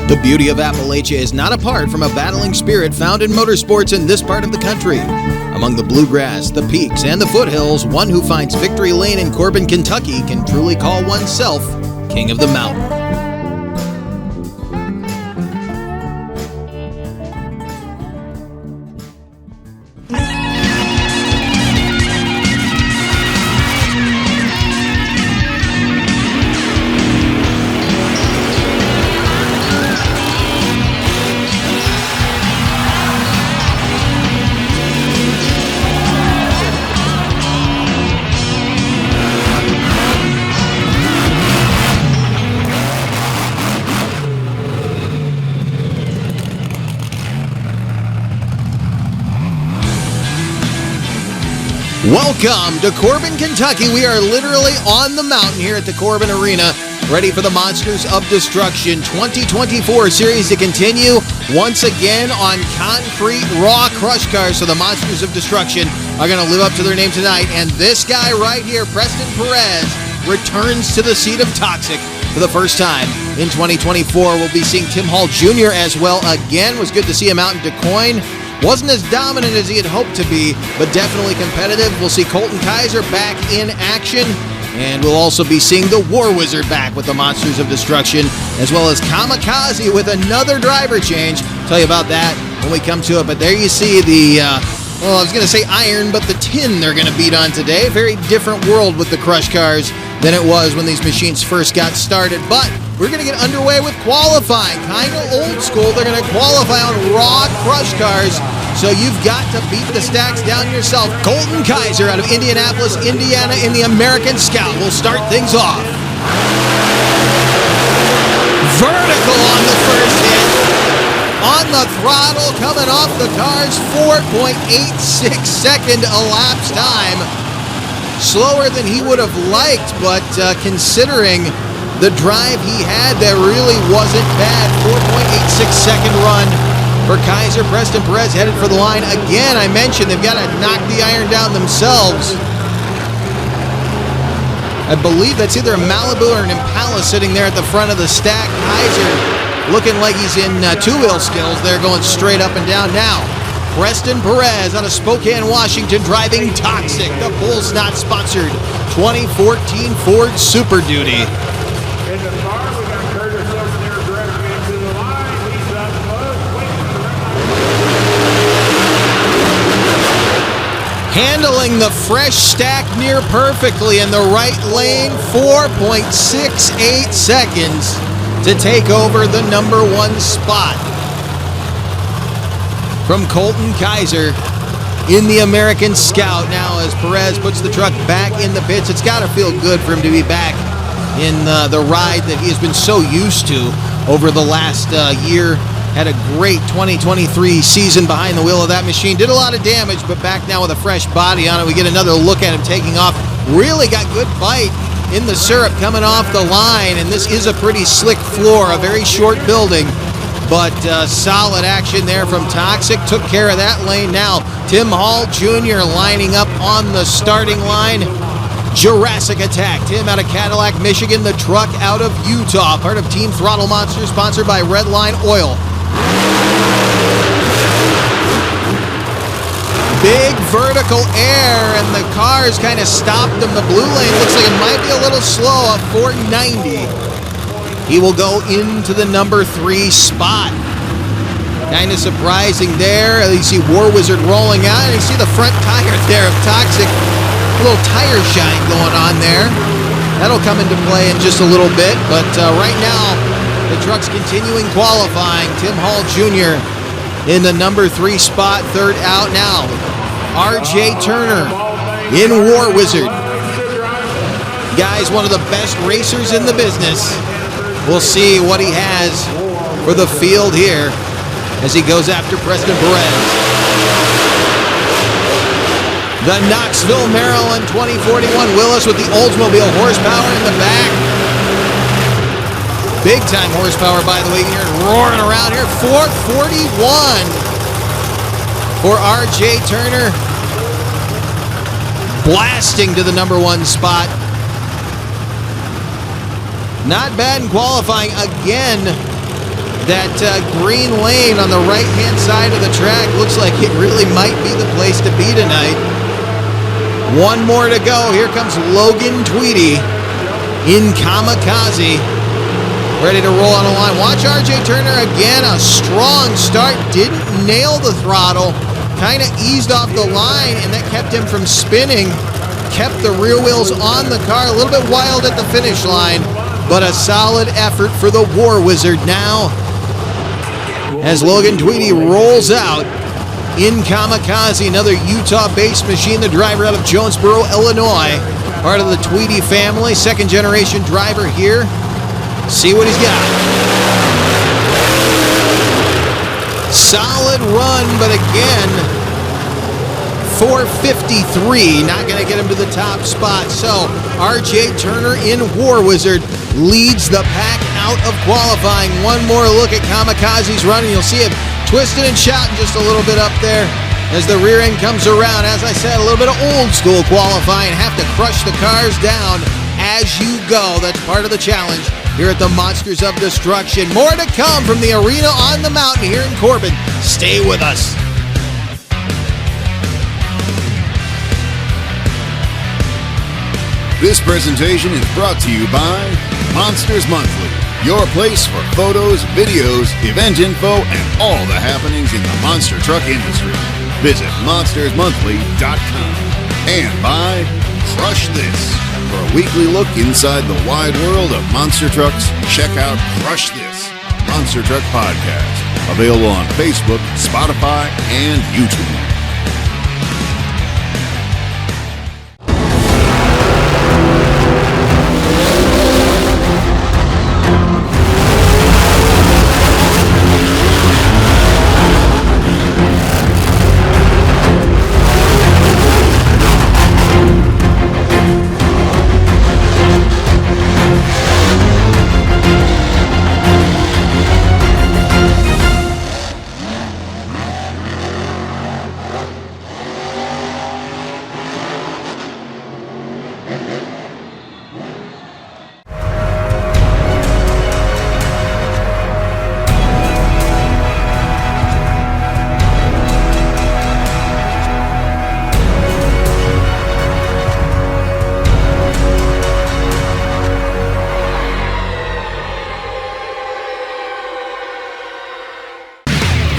The beauty of Appalachia is not apart from a battling spirit found in motorsports in this part of the country. Among the bluegrass, the peaks, and the foothills, one who finds victory lane in Corbin, Kentucky can truly call oneself King of the Mountain. Welcome to Corbin, Kentucky. We are literally on the mountain here at the Corbin Arena, ready for the Monsters of Destruction 2024 series to continue once again on concrete raw crush cars. So the Monsters of Destruction are going to live up to their name tonight. And this guy right here, Preston Perez, returns to the seat of Toxic for the first time in 2024. We'll be seeing Tim Hall Jr. as well again. It was good to see him out in DuQuoin. Wasn't as dominant as he had hoped to be, but definitely competitive. We'll see Colton Kaiser back in action, and we'll also be seeing the War Wizard back with the Monsters of Destruction, as well as Kamikaze with another driver change. Tell you about that when we come to it, but there you see the, I was going to say iron, but the tin they're going to beat on today. Very different world with the crush cars than it was when these machines first got started, but we're going to get underway with qualifying. Kind of old school. They're going to qualify on raw crush cars, so you've got to beat the stacks down yourself. Colton Kaiser out of Indianapolis, Indiana in the American Scout will start things off. Vertical on the first hit. On the throttle, coming off the cars, 4.86 second elapsed time. Slower than he would have liked, but considering the drive he had, that really wasn't bad. 4.86 second run for Kaiser. Preston Perez headed for the line again. I mentioned they've got to knock the iron down themselves. I believe that's either a Malibu or an Impala sitting there at the front of the stack. Kaiser looking like he's in two-wheel skills. They're going straight up and down now. Preston Perez out of Spokane, Washington, driving Toxic, the Bull's Not sponsored 2014 Ford Super Duty. In the car, we got Curtis Elsner directly into the line. He's up close, waiting for the Handling the fresh stack near perfectly in the right lane, 4.68 seconds to take over the number one spot from Colton Kaiser in the American Scout. Now as Perez puts the truck back in the pits, it's got to feel good for him to be back in the ride that he has been so used to over the last year. Had a great 2023 season behind the wheel of that machine. Did a lot of damage, but back now with a fresh body on it. We get another look at him taking off. Really got good bite in the syrup coming off the line, and this is a pretty slick floor, a very short building. But solid action there from Toxic. Took care of that lane. Now Tim Hall Jr. lining up on the starting line. Jurassic Attack. Tim out of Cadillac, Michigan. The truck out of Utah. Part of Team Throttle Monster, sponsored by Redline Oil. Big vertical air, and the cars kind of stopped him. The blue lane looks like it might be a little slow at 490. He will go into the number 3 spot. Kind of surprising there. You see War Wizard rolling out, and you see the front tire there of Toxic. A little tire shine going on there. That'll come into play in just a little bit, but right now the truck's continuing qualifying. Tim Hall Jr. in the number 3 spot, third out now. RJ Turner in War Wizard. Guy's one of the best racers in the business. We'll see what he has for the field here as he goes after Preston Perez. The Knoxville, Maryland 2041 Willis with the Oldsmobile horsepower in the back. Big time horsepower, by the way, here roaring around here. 441 for RJ Turner. Blasting to the number 1 spot. Not bad in qualifying again. That green lane on the right-hand side of the track looks like it really might be the place to be tonight. One more to go. Here comes Logan Tweedy in Kamikaze, ready to roll on the line. Watch RJ Turner again. A strong start. Didn't nail the throttle. Kind of eased off the line, and that kept him from spinning. Kept the rear wheels on the car. A little bit wild at the finish line, but a solid effort for the War Wizard now as Logan Tweedy rolls out in Kamikaze, another Utah-based machine, the driver out of Jonesboro, Illinois, part of the Tweedy family, second-generation driver here. See what he's got. Solid run, but again, 453, not going to get him to the top spot. So RJ Turner in War Wizard leads the pack out of qualifying. One more look at Kamikaze's run, and you'll see him twisting and shouting just a little bit up there as the rear end comes around. As I said, a little bit of old school qualifying. Have to crush the cars down as you go. That's part of the challenge here at the Monsters of Destruction. More to come from the arena on the mountain here in Corbin. Stay with us. This presentation is brought to you by Monsters Monthly, your place for photos, videos, event info, and all the happenings in the monster truck industry. Visit monstersmonthly.com. And by Crush This. For a weekly look inside the wide world of monster trucks, check out Crush This, Monster Truck Podcast. Available on Facebook, Spotify, and YouTube.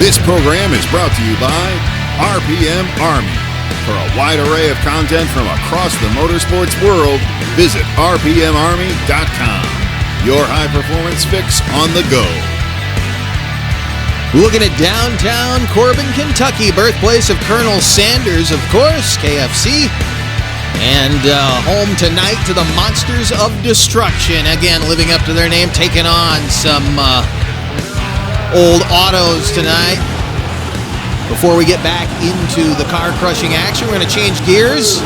This program is brought to you by RPM Army. For a wide array of content from across the motorsports world, visit rpmarmy.com. Your high-performance fix on the go. Looking at downtown Corbin, Kentucky, birthplace of Colonel Sanders, of course, KFC. And home tonight to the Monsters of Destruction. Again, living up to their name, taking on some old autos tonight. Before we get back into the car-crushing action, we're going to change gears,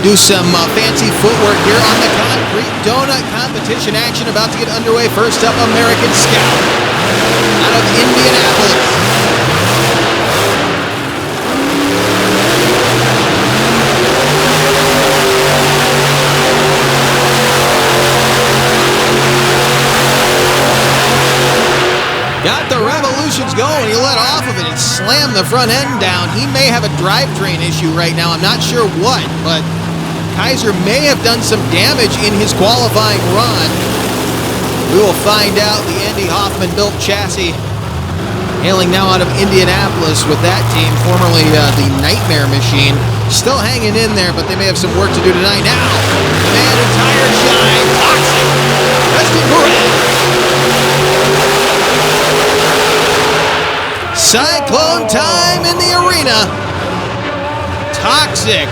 do some fancy footwork here on the concrete donut competition action about to get underway. First up, American Scout out of Indianapolis. Got the revolutions going. He let off of it and slammed the front end down. He may have a drivetrain issue right now. I'm not sure what, but Kaiser may have done some damage in his qualifying run. We will find out. The Andy Hoffman-built chassis, hailing now out of Indianapolis with that team, formerly the Nightmare Machine. Still hanging in there, but they may have some work to do tonight. Now, the man in tire shine, Toxic, Preston Perez. Cyclone time in the arena. Toxic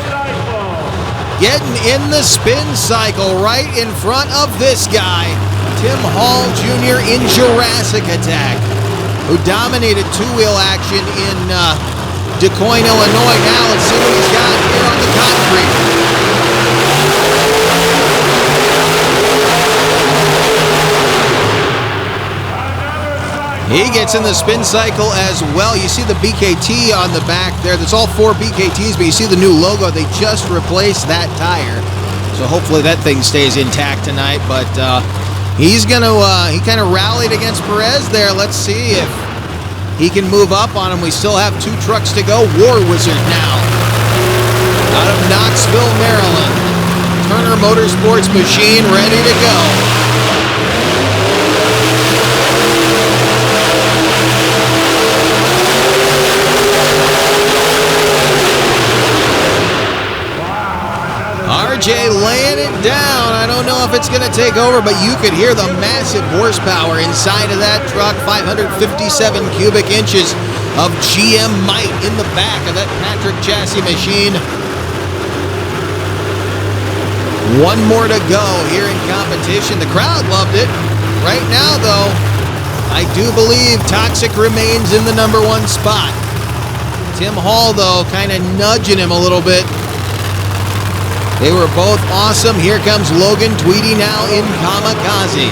getting in the spin cycle right in front of this guy, Tim Hall Jr. in Jurassic Attack, who dominated two-wheel action in DuQuoin, Illinois. Now let's see what he's got here on the concrete. He gets in the spin cycle as well. You see the BKT on the back there. That's all 4 BKTs, but you see the new logo. They just replaced that tire. So hopefully that thing stays intact tonight. But He's going to, he kind of rallied against Perez there. Let's see if he can move up on him. We still have 2 trucks to go. War Wizard now. Out of Knoxville, Maryland. Turner Motorsports machine ready to go. RJ laying it down. I don't know if it's going to take over, but you could hear the massive horsepower inside of that truck. 557 cubic inches of GM might in the back of that Patrick chassis machine. One more to go here in competition. The crowd loved it. Right now, though, I do believe Toxic remains in the #1 spot. Tim Hall, though, kind of nudging him a little bit. They were both awesome. Here comes Logan Tweedy now in Kamikaze.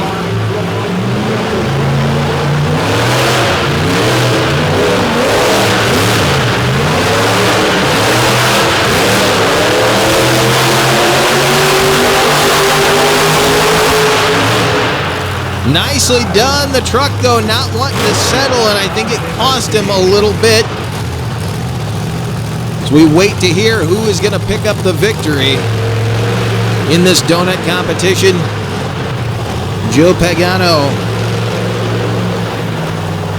Nicely done. The truck, though, not wanting to settle, and I think it cost him a little bit. We wait to hear who is going to pick up the victory in this donut competition. Joe Pagano.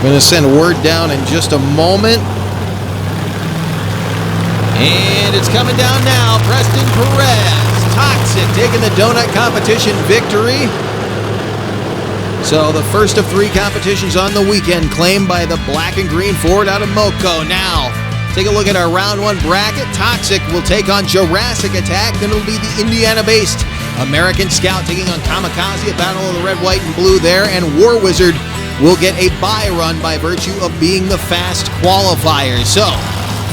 Going to send word down in just a moment. And it's coming down now. Preston Perez. Toxic taking the donut competition victory. So the first of 3 competitions on the weekend claimed by the black and green Ford out of Moco. Now, take a look at our round 1 bracket. Toxic will take on Jurassic Attack. Then it'll be the Indiana-based American Scout taking on Kamikaze, a battle of the red, white, and blue there. And War Wizard will get a bye run by virtue of being the fast qualifier. So,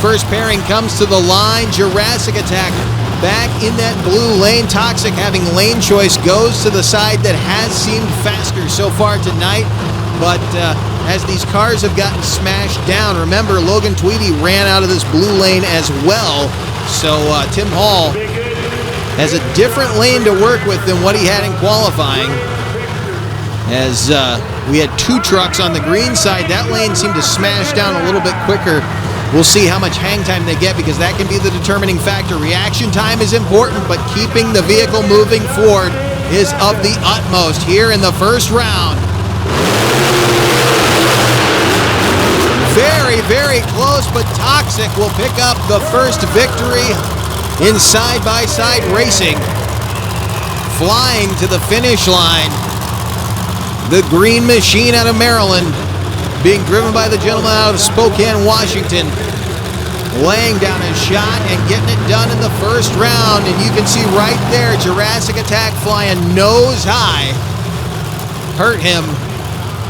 first pairing comes to the line. Jurassic Attack back in that blue lane. Toxic, having lane choice, goes to the side that has seemed faster so far tonight. But as these cars have gotten smashed down, remember, Logan Tweedy ran out of this blue lane as well. So Tim Hall has a different lane to work with than what he had in qualifying. As we had 2 trucks on the green side, that lane seemed to smash down a little bit quicker. We'll see how much hang time they get, because that can be the determining factor. Reaction time is important, but keeping the vehicle moving forward is of the utmost here in the first round. Very, very close, but Toxic will pick up the first victory in side-by-side racing. Flying to the finish line. The green machine out of Maryland, being driven by the gentleman out of Spokane, Washington. Laying down a shot and getting it done in the first round. And you can see right there, Jurassic Attack flying nose high. Hurt him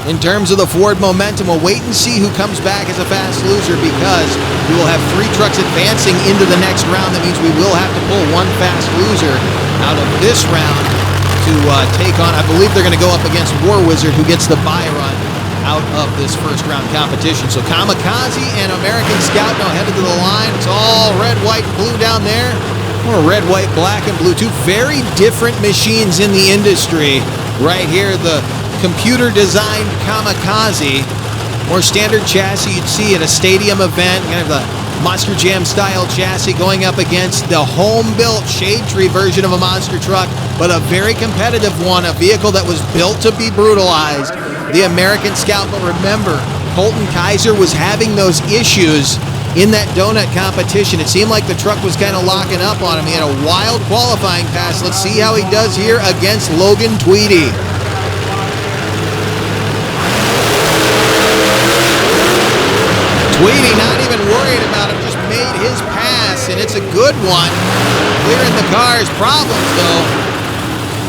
in terms of the Ford momentum. We'll wait and see who comes back as a fast loser, because we will have 3 trucks advancing into the next round. That means we will have to pull 1 fast loser out of this round to take on, I believe they're going to go up against War Wizard, who gets the bye run out of this first round competition. So Kamikaze and American Scout now headed to the line. It's all red, white, and blue down there. Or red, white, black, and blue. 2 very different machines in the industry. Right here, the computer-designed Kamikaze, more standard chassis you'd see at a stadium event, kind of the Monster Jam style chassis going up against the home-built shade tree version of a monster truck, but a very competitive one, a vehicle that was built to be brutalized. The American Scout, but remember, Colton Kaiser was having those issues in that donut competition. It seemed like the truck was kind of locking up on him. He had a wild qualifying pass. Let's see how he does here against Logan Tweedy. Tweedy not even worried about him, just made his pass, and it's a good one. Clearing the car's problems, though.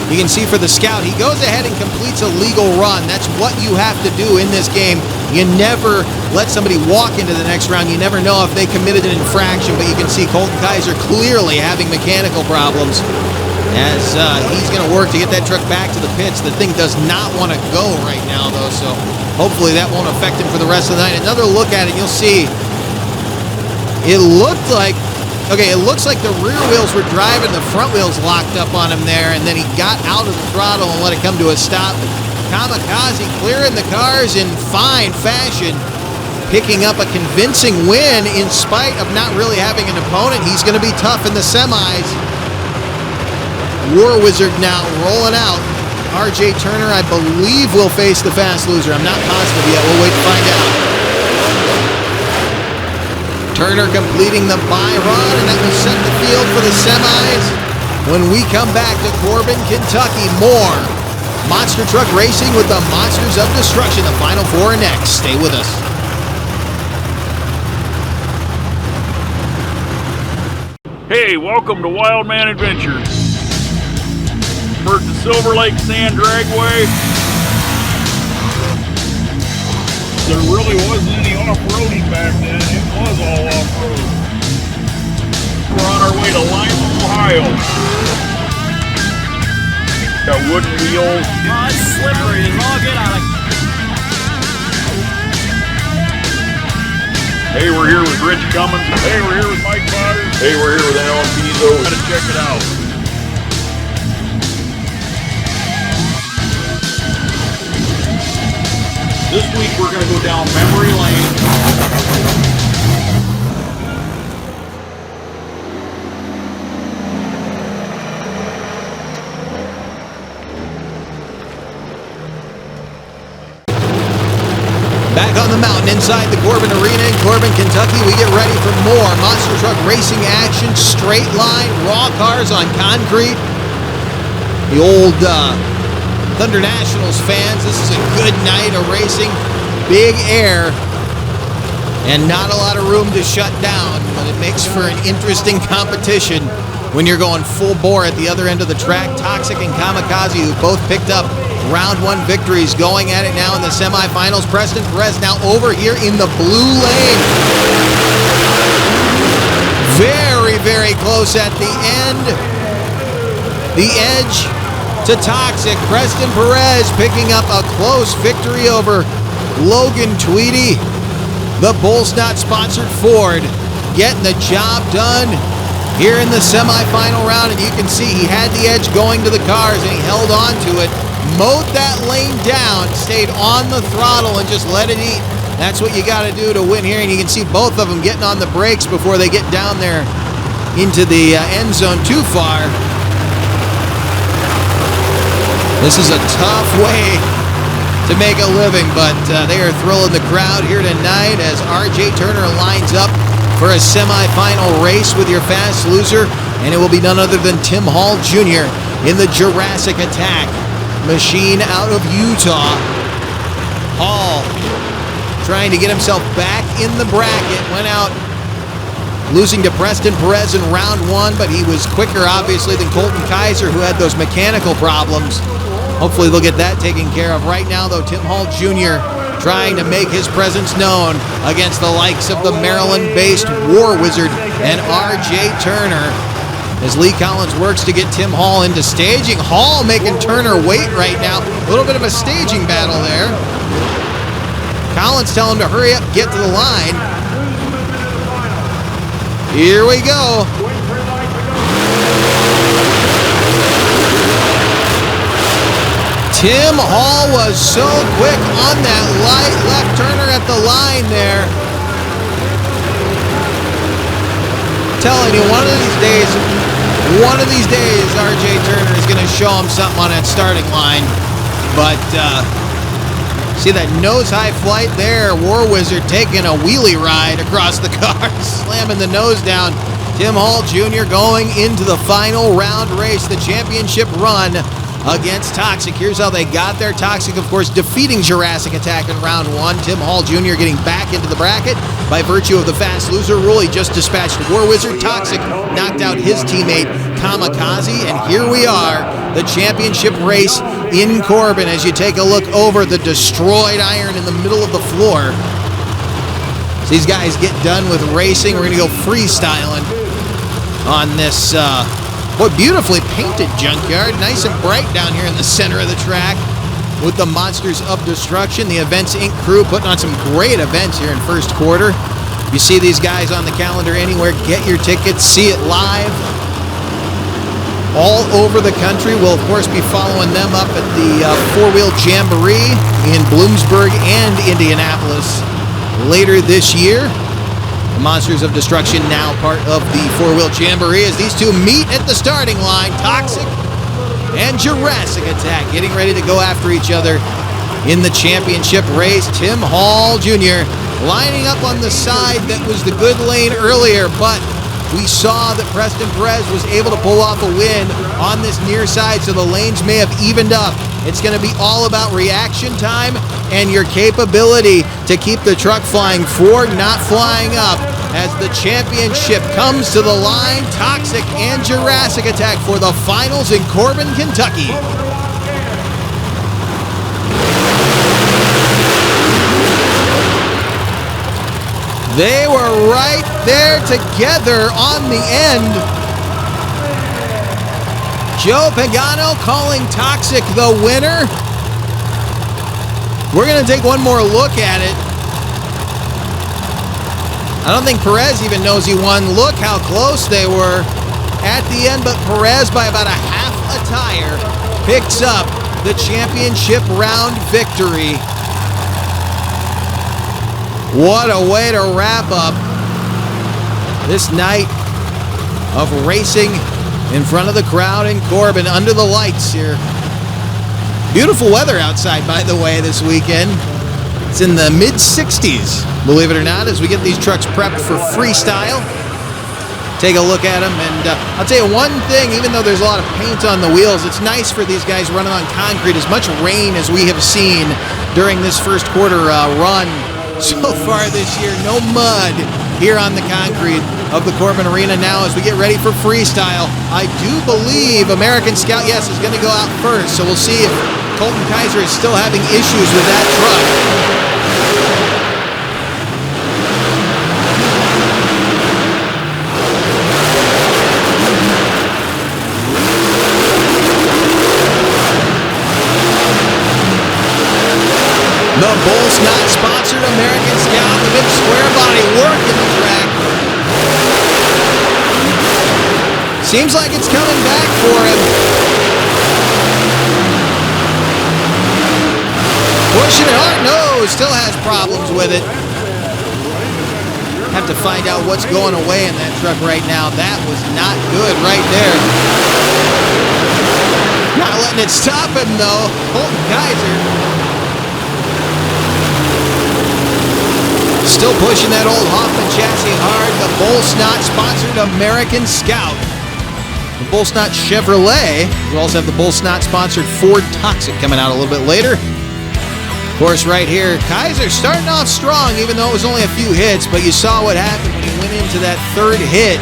You can see for the Scout, he goes ahead and completes a legal run. That's what you have to do in this game. You never let somebody walk into the next round. You never know if they committed an infraction, but you can see Colton Kaiser clearly having mechanical problems as he's going to work to get that truck back to the pits. The thing does not want to go right now, though, so hopefully that won't affect him for the rest of the night. Another look at it, you'll see it looked like Okay, it looks like the rear wheels were driving, the front wheels locked up on him there, and then he got out of the throttle and let it come to a stop. Kamikaze clearing the cars in fine fashion, picking up a convincing win in spite of not really having an opponent. He's going to be tough in the semis. War Wizard now rolling out. RJ Turner, I believe, will face the fast loser. I'm not positive yet. We'll wait to find out. Turner completing the bye run, and that will set the field for the semis. When we come back to Corbin, Kentucky, more Monster Truck Racing with the Monsters of Destruction. The Final Four next. Stay with us. Hey, welcome to Wildman Adventures. We're at the Silver Lake Sand Dragway. There really wasn't any off-roading back then. It was all off-road. We're on our way to Lima, Ohio. Got wooden wheels. Oh, it's slippery as all get out of. Hey, we're here with Rich Cummins. Hey, we're here with Mike Potter. Hey, we're here with Alan Pizzo. Gotta check it out. This week we're gonna go down memory lane. Back on the mountain inside the Corbin Arena in Corbin, Kentucky, we get ready for more Monster Truck Racing action. Straight line, raw cars on concrete. The old Thunder Nationals fans, this is a good night of racing. Big air and not a lot of room to shut down, but it makes for an interesting competition when you're going full bore at the other end of the track. Toxic and Kamikaze, who both picked up round one victories, going at it now in the semifinals. Preston Perez now over here in the blue lane. Very, very close at the end. The edge to Toxic. Preston Perez picking up a close victory over Logan Tweedy. The Bulls Not sponsored Ford getting the job done here in the semifinal round, and you can see he had the edge going to the cars and he held on to it, mowed that lane down, stayed on the throttle and just let it eat. That's what you got to do to win here, and you can see both of them getting on the brakes before they get down there into the end zone too far. This is a tough way to make a living, but they are thrilling the crowd here tonight as RJ Turner lines up for a semifinal race with your fast loser, and it will be none other than Tim Hall Jr. in the Jurassic Attack machine out of Utah. Hall trying to get himself back in the bracket, went out losing to Preston Perez in round one, but he was quicker obviously than Colton Kaiser, who had those mechanical problems. Hopefully they'll get that taken care of. Right now though, Tim Hall Jr. trying to make his presence known against the likes of the Maryland-based War Wizard and RJ Turner as Lee Collins works to get Tim Hall into staging. Hall making Turner wait right now. A little bit of a staging battle there. Collins telling him to hurry up, get to the line. Here we go. Tim Hall was so quick on that light left turner at the line there. Telling you, one of these days, RJ Turner is going to show him something on that starting line. But see that nose high flight there. War Wizard taking a wheelie ride across the car, slamming the nose down. Tim Hall Jr. going into the final round race, the championship run against Toxic. Here's how they got there. Toxic, of course, defeating Jurassic Attack in round one. Tim Hall Jr. getting back into the bracket by virtue of the fast loser rule. He just dispatched War Wizard. Toxic knocked out his teammate Kamikaze, and here we are, the championship race in Corbin as you take a look over the destroyed iron in the middle of the floor. As these guys get done with racing, we're going to go freestyling on this beautifully painted junkyard. Nice and bright down here in the center of the track with the Monsters of Destruction. The Events Inc. crew putting on some great events here in first quarter. You see these guys on the calendar anywhere, get your tickets, see it live. All over the country. We'll, of course, be following them up at the Four-Wheel Jamboree in Bloomsburg and Indianapolis later this year. The Monsters of Destruction now part of the Four-Wheel Jamboree as these two meet at the starting line. Toxic and Jurassic Attack getting ready to go after each other in the championship race. Tim Hall Jr. lining up on the side that was the good lane earlier, but we saw that Preston Perez was able to pull off a win on this near side, so the lanes may have evened up. It's going to be all about reaction time and your capability to keep the truck flying forward, not flying up, as the championship comes to the line. Toxic and Jurassic Attack for the finals in Corbin, Kentucky. They were right there together on the end. Joe Pagano calling Toxic the winner. We're going to take one more look at it. I don't think Perez even knows he won. Look how close they were at the end, but Perez by about a half a tire picks up the championship round victory. What a way to wrap up this night of racing in front of the crowd in Corbin under the lights here. Beautiful weather outside, by the way, this weekend. It's in the mid-60s, believe it or not, as we get these trucks prepped for freestyle. Take a look at them, and I'll tell you one thing, even though there's a lot of paint on the wheels, it's nice for these guys running on concrete. As much rain as we have seen during this first quarter run so far this year, no mud here on the concrete of the Corbin Arena. Now as we get ready for freestyle, I do believe American Scout, yes, is going to go out first, so we'll see if Colton Kaiser is still having issues with that truck. The Bull's not sponsored American Scout, the big square body working the track. Seems like it's coming back for him. Pushing it hard, no, still has problems with it. Have to find out what's going away in that truck right now. That was not good right there. Not letting it stop him though, Colton Kaiser. Still pushing that old Hoffman chassis hard. The Bullsnot sponsored American Scout. The Bullsnot Chevrolet. We also have the Bullsnot sponsored Ford Toxic coming out a little bit later. Of course, right here, Kaiser starting off strong, even though it was only a few hits, but you saw what happened when he went into that third hit.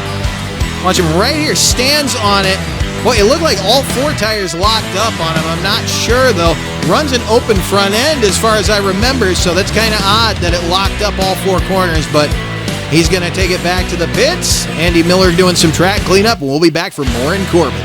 Watch him right here, stands on it. Boy, it looked like all four tires locked up on him. I'm not sure, though. Runs an open front end as far as I remember, so that's kind of odd that it locked up all four corners, but he's going to take it back to the pits. Andy Miller doing some track cleanup, and we'll be back for more in Corbin.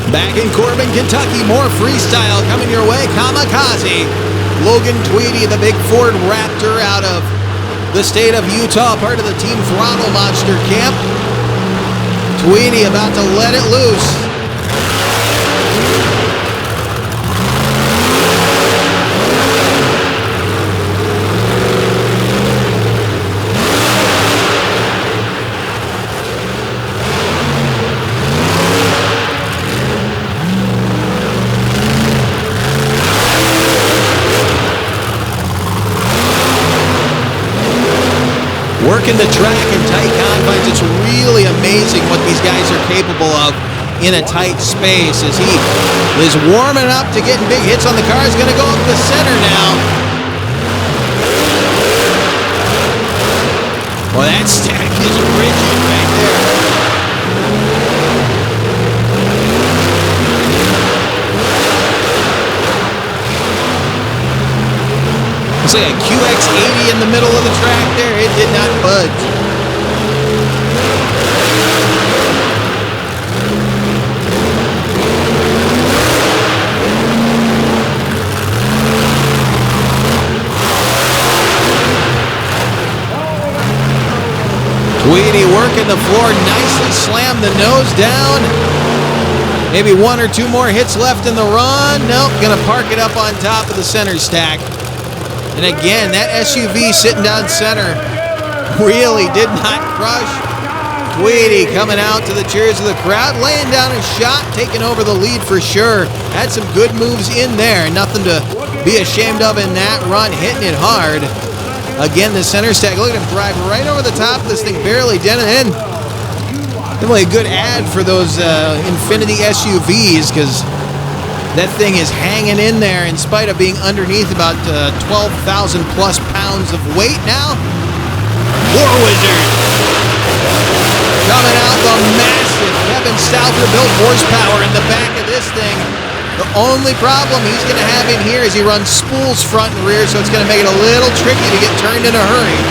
Back in Corbin, Kentucky, more freestyle coming your way. Kamikaze. Logan Tweedy, the big Ford Raptor out of the state of Utah, part of the Team Throttle Monster camp. Tweety about to let it loose. Working the track in tight confines, it's really amazing what these guys are capable of in a tight space as he is warming up to getting big hits on the car. He's going to go up the center now. Well, that stack is rigid right there. It's like a QX80 in the middle of the track there. It did not budge. Tweety working the floor, nicely slammed the nose down. Maybe one or two more hits left in the run. Nope, gonna park it up on top of the center stack. And again, that SUV sitting down center really did not crush. Tweety coming out to the cheers of the crowd, laying down a shot, taking over the lead for sure. Had some good moves in there. Nothing to be ashamed of in that run, hitting it hard. Again, the center stack, look at him drive right over the top of this thing, barely dented in. Definitely a good ad for those Infinity SUVs, because that thing is hanging in there in spite of being underneath about 12,000 plus pounds of weight now. War Wizard coming out, the massive Kevin Stouffer built horsepower in the back of this thing. The only problem he's going to have in here is he runs spools front and rear, so it's going to make it a little tricky to get turned in a hurry.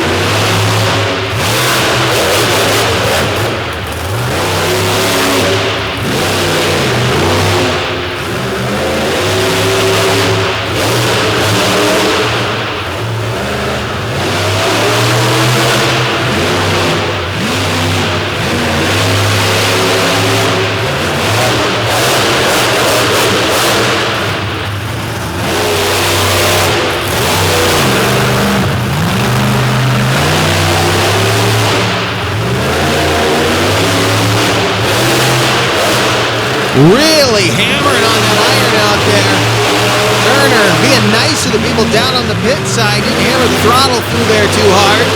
Really hammering on that iron out there. Turner being nice to the people down on the pit side. Didn't hammer the throttle through there too hard.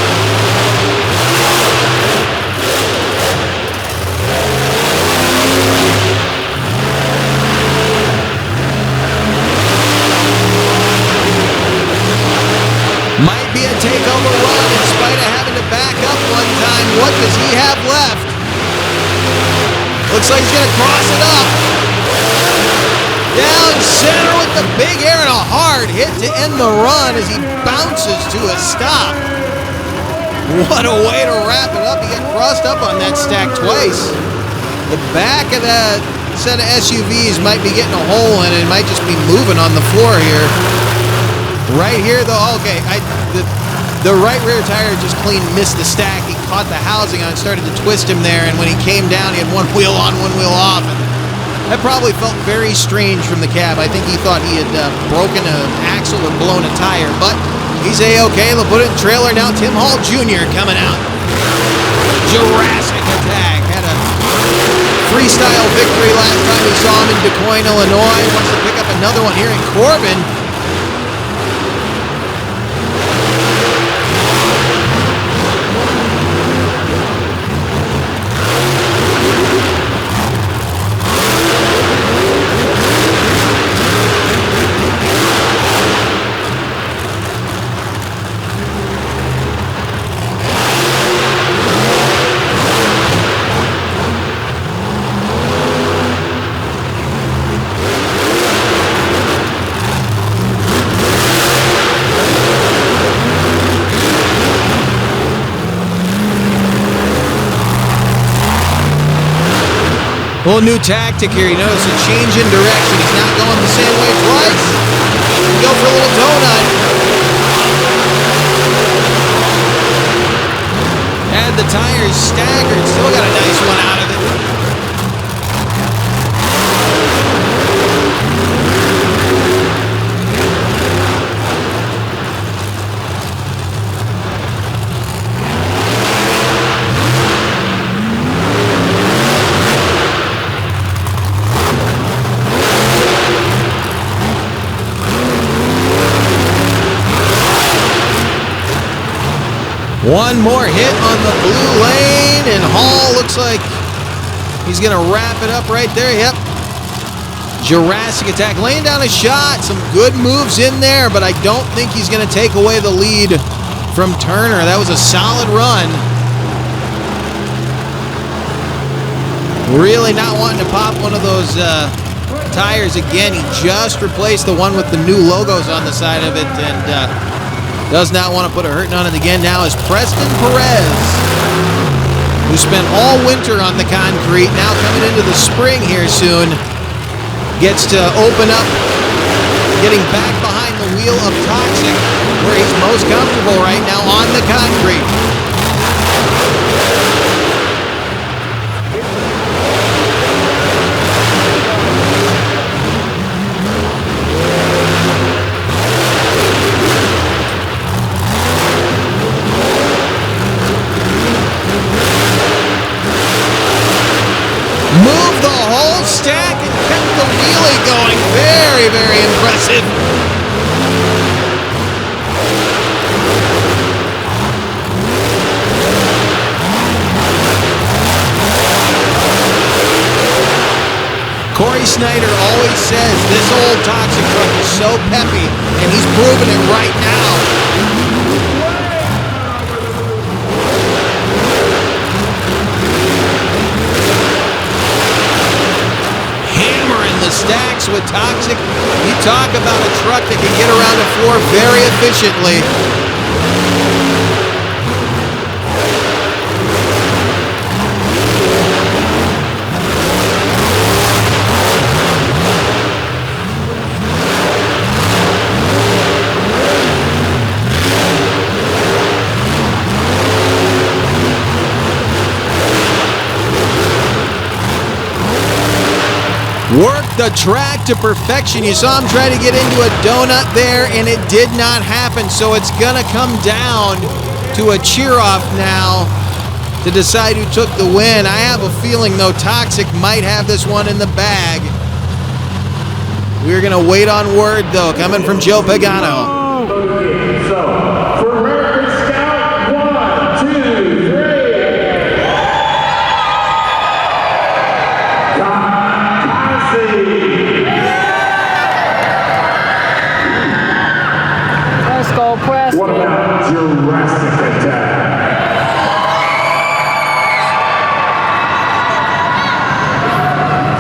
Might be a takeover run in spite of having to back up one time. What does he have left? Looks like he's going to cross it up. Down center with the big air and a hard hit to end the run as he bounces to a stop. What a way to wrap it up. He got crossed up on that stack twice. The back of that set of SUVs might be getting a hole in it. It might just be moving on the floor here. Right here, though, okay, the right rear tire just clean missed the stack. He caught the housing on it, started to twist him there, and when he came down, he had one wheel on, one wheel off. And that probably felt very strange from the cab. I think he thought he had broken an axle or blown a tire, but he's A-okay. They'll put it in trailer now. Tim Hall Jr. coming out. Jurassic attack. Had a freestyle victory last time we saw him in Des Moines, Illinois. Wants to pick up another one here in Corbin. Little new tactic here. You notice a change in direction. He's not going the same way twice. Go for a little donut. One more hit on the blue lane, and Hall looks like he's going to wrap it up right there. Yep. Jurassic Attack laying down a shot. Some good moves in there, but I don't think he's going to take away the lead from Turner. That was a solid run. Really not wanting to pop one of those tires again. He just replaced the one with the new logos on the side of it, and does not want to put a hurting on it again. Now is Preston Perez, who spent all winter on the concrete, now coming into the spring here soon, gets to open up, getting back behind the wheel of Toxic, where he's most comfortable right now on the concrete. Moved the whole stack and kept the wheelie going. Very, very impressive. Corey Snyder always says this old Toxic truck is so peppy, and he's proving it right now. Stacks with Toxic. You talk about a truck that can get around the floor very efficiently. Worked the track to perfection. You saw him try to get into a donut there, and it did not happen. So it's going to come down to a cheer-off now to decide who took the win. I have a feeling, though, Toxic might have this one in the bag. We're going to wait on word, though, coming from Joe Pagano. What about Jurassic Attack?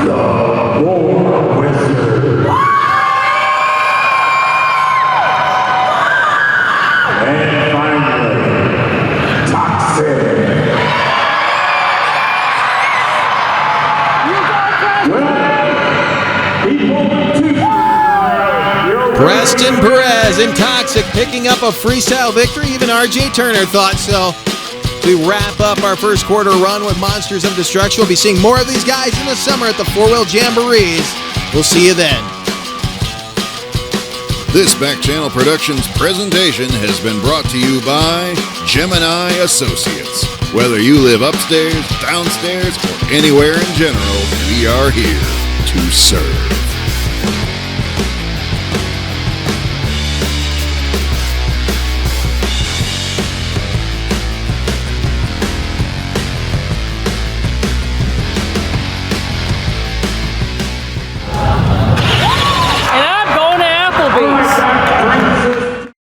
The War Wizard. And finally, Toxic. Well, he pulled two. Preston Perez and Toxic picking up a freestyle victory. Even RJ Turner thought so. We wrap up our first quarter run with Monsters of Destruction. We'll be seeing more of these guys in the summer at the 4-Wheel Jamborees. We'll see you then. This Back Channel Productions presentation has been brought to you by Gemini Associates. Whether you live upstairs, downstairs, or anywhere in general, we are here to serve.